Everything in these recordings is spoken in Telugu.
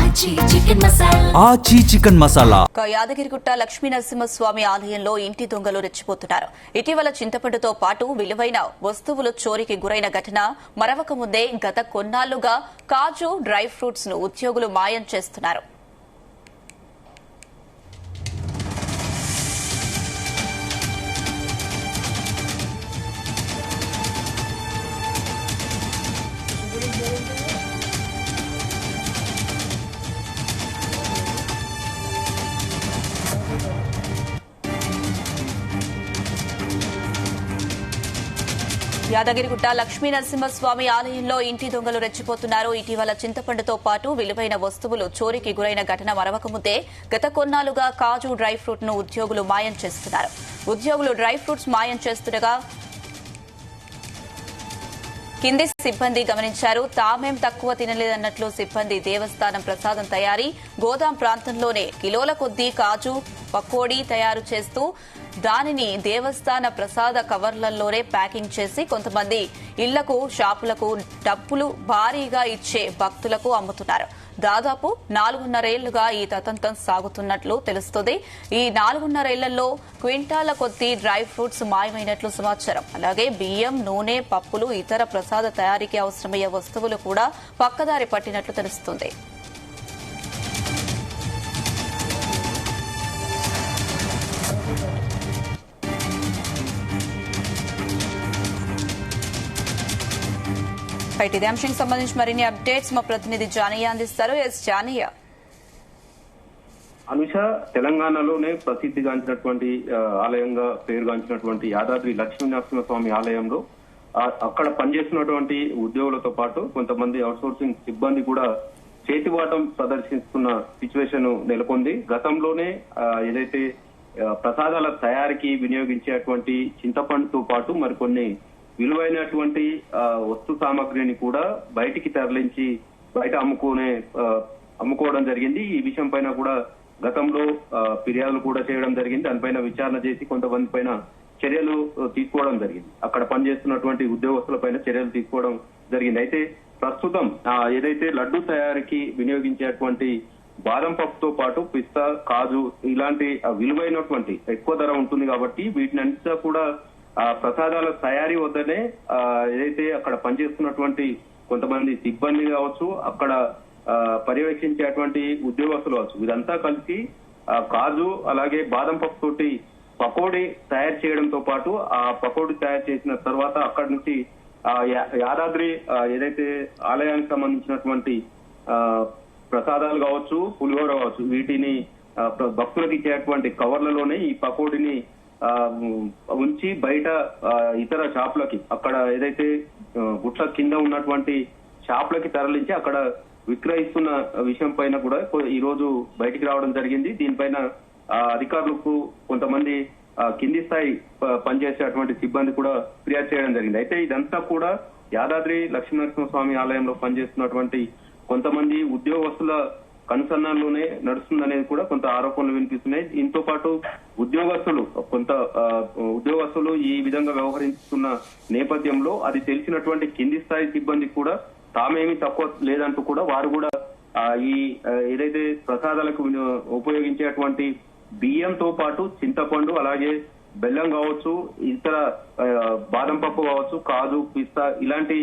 ఆచి చికెన్ మసాలా. యాదగిరిగుట్ట లక్ష్మీ నరసింహస్వామి ఆలయంలో ఇంటి దొంగలు రెచ్చిపోతున్నారు. ఇటీవల చింతపండుతో పాటు విలువైన వస్తువులు చోరీకి గురైన ఘటన మరవక ముందే గత కొన్నాళ్లుగా కాజు డ్రై ఫ్రూట్స్ ను ఉద్యోగులు మాయం చేస్తున్నారు. యాదగిరిగుట్ట లక్ష్మీ నరసింహస్వామి ఆలయంలో ఇంటి దొంగలు రెచ్చిపోతున్నారు. ఇటీవల చింతపండుతో పాటు విలువైన వస్తువులు చోరీకి గురైన ఘటన మరవకముందే గత కొన్నాళ్లుగా కాజు డ్రై ఫ్రూట్ ను ఉద్యోగులు మాయం చేస్తున్నారు. ఉద్యోగులు డ్రై ఫ్రూట్స్ మాయం చేస్తుండగా కింది సిబ్బంది గమనించారు. తామేం తక్కువ తినలేదన్నట్లు సిబ్బంది దేవస్థానం ప్రసాదం తయారీ గోదాం ప్రాంతంలోనే కిలోల కొద్దీ కాజు పకోడీ తయారు చేస్తూ దానిని దేవస్థాన ప్రసాద కవర్లలోనే ప్యాకింగ్ చేసి కొంతమంది ఇళ్లకు షాపులకు డబ్బులు భారీగా ఇచ్చే భక్తులకు అమ్ముతున్నారు. దాదాపు 4.5 ఏళ్లుగా ఈ తతంతం సాగుతున్నట్లు తెలుస్తోంది. ఈ 4.5 ఏళ్లలో క్వింటాల కొద్దీ డ్రై ఫ్రూట్స్ మాయమైనట్లు సమాచారం. అలాగే బియ్యం, నూనె, పప్పులు, ఇతర ప్రసాద తయారీకి అవసరమయ్యే వస్తువులు కూడా పక్కదారి పట్టినట్లు తెలుస్తోంది. ఇదే అంశానికి సంబంధించి మరిన్ని అప్డేట్స్ మా ప్రతినిధి జానయ్య అందిస్తారు. ఎస్ జానయ్య. అనుష, తెలంగాణలోనే ప్రసిద్ధిగాంచినటువంటి ఆలయంగా పేరుగాంచినటువంటి యాదాద్రి లక్ష్మీ నరసింహస్వామి ఆలయంలో అక్కడ పనిచేస్తున్నటువంటి ఉద్యోగులతో పాటు కొంతమంది అవుట్సోర్సింగ్ సిబ్బంది కూడా చేతివాటం ప్రదర్శిస్తున్న సిచ్యువేషన్ నెలకొంది. గతంలోనే ఏదైతే ప్రసాదాల తయారీకి వినియోగించేటువంటి చింతపండుతో పాటు మరికొన్ని విలువైనటువంటి వస్తు సామాగ్రిని కూడా బయటికి తరలించి బయట అమ్ముకోవడం జరిగింది. ఈ విషయం పైన కూడా గతంలో ఫిర్యాదులు కూడా చేయడం జరిగింది. దానిపైన విచారణ చేసి కొంతమంది పైన చర్యలు తీసుకోవడం జరిగింది. అక్కడ పనిచేస్తున్నటువంటి ఉద్యోగస్తుల పైన చర్యలు తీసుకోవడం జరిగింది. అయితే ప్రస్తుతం ఏదైతే లడ్డు తయారీకి వినియోగించేటువంటి బాదం పప్పుతో పాటు పిస్తా, కాజు ఇలాంటి విలువైనటువంటి ఎక్కువ ధర ఉంటుంది కాబట్టి వీటిని అంతా కూడా ప్రసాదాల తయారీ వద్దనే ఏదైతే అక్కడ పనిచేస్తున్నటువంటి కొంతమంది సిబ్బంది కావచ్చు, అక్కడ పర్యవేక్షించేటువంటి ఉద్యోగస్తులు కావచ్చు, ఇదంతా కలిసి కాజు అలాగే బాదం పప్పు తోటి పకోడీ తయారు చేయడంతో పాటు ఆ పకోడీ తయారు చేసిన తర్వాత అక్కడి నుంచి యాదాద్రి ఏదైతే ఆలయానికి సంబంధించినటువంటి ప్రసాదాలు కావచ్చు, పులిహోర కావచ్చు, వీటిని భక్తులకు ఇచ్చేటువంటి కవర్లలోనే ఈ పకోడీని ఉంచి బయట ఇతర షాపులకి అక్కడ ఏదైతే గుట్ల కింద ఉన్నటువంటి షాపులకి తరలించి అక్కడ విక్రయిస్తున్న విషయం పైన కూడా ఈ రోజు బయటికి రావడం జరిగింది. దీనిపైన అధికారులకు కొంతమంది కింది స్థాయి పనిచేసేటువంటి సిబ్బంది కూడా ఫిర్యాదు చేయడం జరిగింది. అయితే ఇదంతా కూడా యాదాద్రి లక్ష్మీనరసింహస్వామి ఆలయంలో పనిచేస్తున్నటువంటి కొంతమంది ఉద్యోగస్తుల కనుసన్నల్లోనే నడుస్తుందనేది కూడా కొంత ఆరోపణలు వినిపిస్తున్నాయి. దీంతో పాటు ఉద్యోగస్తులు ఈ విధంగా వ్యవహరిస్తున్న నేపథ్యంలో అది తెలిసినటువంటి కింది స్థాయి సిబ్బంది కూడా తామేమీ తక్కువ లేదంటూ కూడా వారు కూడా ఈ ఏదైతే ప్రసాదాలకు ఉపయోగించేటువంటి బియ్యంతో పాటు చింతపండు అలాగే బెల్లం కావచ్చు, ఇతర బాదం పప్పు కావచ్చు, కాజు, పిస్తా ఇలాంటి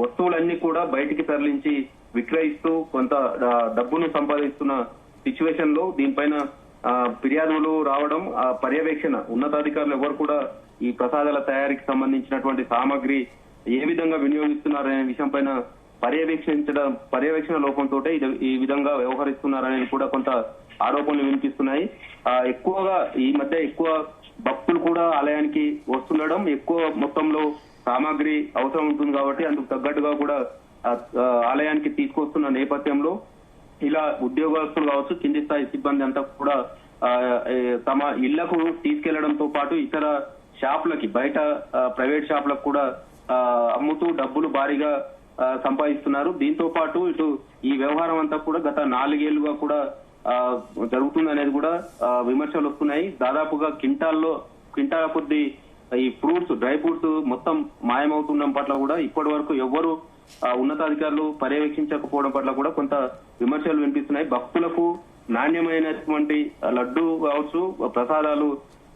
వస్తువులన్నీ కూడా బయటికి తరలించి విక్రయిస్తూ కొంత డబ్బును సంపాదిస్తున్న సిచ్యువేషన్ లో దీనిపైన ఫిర్యాదులు రావడం, పర్యవేక్షణ ఉన్నతాధికారులు ఎవరు కూడా ఈ ప్రసాదాల తయారీకి సంబంధించినటువంటి సామాగ్రి ఏ విధంగా వినియోగిస్తున్నారనే విషయం పైన పర్యవేక్షణ లోపంతో ఈ విధంగా వ్యవహరిస్తున్నారనేది కూడా కొంత ఆరోపణలు వినిపిస్తున్నాయి. ఎక్కువగా ఈ మధ్య ఎక్కువ భక్తులు కూడా ఆలయానికి వస్తుండడం, ఎక్కువ మొత్తంలో సామాగ్రి అవసరం ఉంటుంది కాబట్టి అందుకు తగ్గట్టుగా కూడా ఆలయానికి తీసుకొస్తున్న నేపథ్యంలో ఇలా ఉద్యోగస్తులు కావచ్చు, కింది స్థాయి సిబ్బంది అంతా కూడా తమ ఇళ్లకు తీసుకెళ్లడంతో పాటు ఇతర షాపులకి బయట ప్రైవేట్ షాపులకు కూడా అమ్ముతూ డబ్బులు భారీగా సంపాదిస్తున్నారు. దీంతో పాటు ఇటు ఈ వ్యవహారం అంతా కూడా గత 4 ఏళ్లుగా కూడా జరుగుతుందనేది కూడా విమర్శలు వస్తున్నాయి. దాదాపుగా క్వింటాల కొద్ది ఈ ఫ్రూట్స్, డ్రై ఫ్రూట్స్ మొత్తం మాయమవుతుండడం పట్ల కూడా ఇప్పటి వరకు ఎవ్వరు ఉన్నతాధికారులు పర్యవేక్షించకపోవడం పట్ల కూడా కొంత విమర్శలు వినిపిస్తున్నాయి. భక్తులకు నాణ్యమైనటువంటి లడ్డు కావచ్చు, ప్రసాదాలు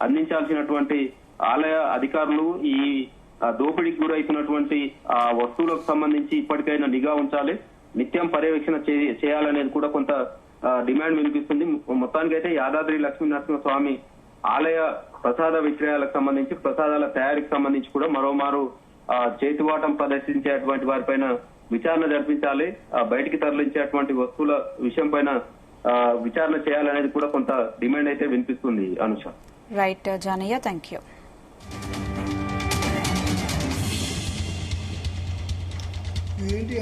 అందించాల్సినటువంటి ఆలయ అధికారులు ఈ దోపిడీకి గురైతున్నటువంటి వస్తువులకు సంబంధించి ఇప్పటికైనా నిఘా ఉంచాలి, నిత్యం పర్యవేక్షణ చేయాలనేది కూడా కొంత డిమాండ్ వినిపిస్తుంది. మొత్తానికైతే యాదాద్రి లక్ష్మీనరసింహస్వామి ఆలయ ప్రసాద విక్రయాలకు సంబంధించి, ప్రసాదాల తయారీకి సంబంధించి కూడా మరోమారు చేతివాటం ప్రదర్శించేటువంటి వారిపైన విచారణ జరిపించాలి, బయటికి తరలించేటువంటి వస్తువుల విషయం పైన విచారణ చేయాలనేది కూడా కొంత డిమాండ్ అయితే వినిపిస్తుంది. Anusha. Right Janayya, thank you. ఏంటి